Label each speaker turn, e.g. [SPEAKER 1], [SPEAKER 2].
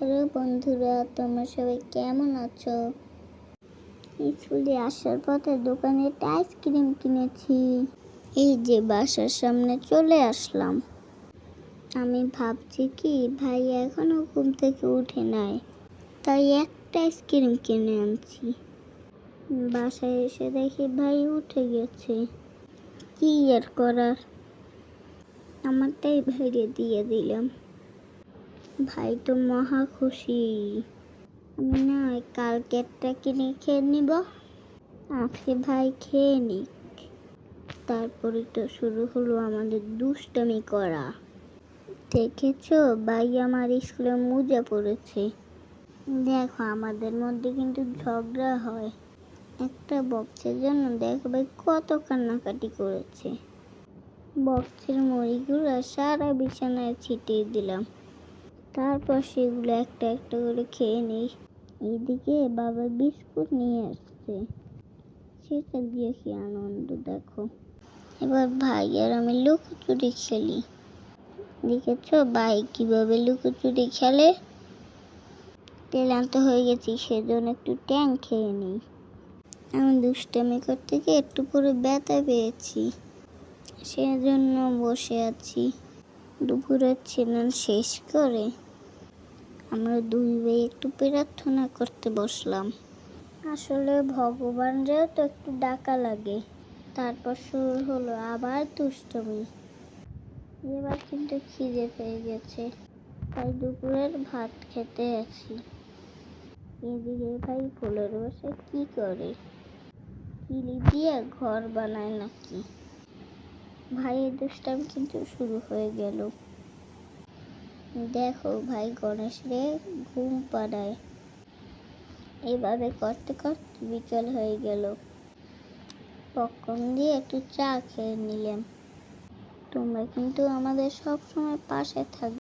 [SPEAKER 1] Hello বন্ধুরা, তোমরা সবাই কেমন আছো? স্কুলে আসার পথে দোকানে একটা আইসক্রিম কিনেছি। এই যে বাসার সামনে চলে আসলাম। আমি ভাবছি কি ভাই এখনো ঘুম থেকে উঠে নাই, তাই একটা আইসক্রিম কিনে আনছি। বাসায় এসে দেখি ভাই উঠে গেছে। কি আর করার, আমারটাই ভাইরে দিয়ে দিলাম। ভাই তো মহা খুশি। আমি না কালকে একটা কিনে খেয়ে নিব, আজকে ভাই খেয়ে নিক। তারপরে তো শুরু হলো আমাদের দুষ্টামি করা। দেখেছো ভাই আমার স্কুলে মোজা পড়েছে। দেখো আমাদের মধ্যে কিন্তু ঝগড়া হয় একটা বক্সের জন্য। দেখো ভাই কত কান্নাকাটি করেছে। বক্সের মুড়িগুলো সারা বিছানায় ছিটিয়ে দিলাম। তারপর সেগুলো একটা একটা করে খেয়ে নিই। এইদিকে বাবা বিস্কুট নিয়ে আসছে, সেটা দিয়ে কি আনন্দ দেখো। এবার ভাই আর আমি লুকোচুরি খেলি। দেখেছো ভাই কিভাবে লুকোচুরি খেলে। ক্লান্ত হয়ে গেছি, সেজন্য একটু ট্যাং খেয়ে নিই। আমি দুষ্টামি করতে গিয়ে একটু পরে ব্যথা পেয়েছি, সেজন্য বসে আছি। দুপুরের স্নান শেষ করে আমরা দুই ভাই একটু প্রার্থনা করতে বসলাম। আসলে ভগবানরেও তো একটু ডাকা লাগে। তারপর শুরু হলো আবার দুষ্টুমি। এবার কিন্তু খিদে পেয়ে গেছে, তাই দুপুরের ভাত খেতে আছি। এদিকে ভাই ফুলের বাসায় কি করে, কিলি দিয়ে ঘর বানায় নাকি। ভাইয়ের দুষ্টামি কিন্তু শুরু হয়ে গেল। দেখো ভাই গণেশ রে ঘুম পাড়ায়। এভাবে করতে করতে বিকেল হয়ে গেল। পপকর্ন দিয়ে একটু চা খেয়ে নিলাম। তোমরা কিন্তু আমাদের সব সময় পাশে থাকবে।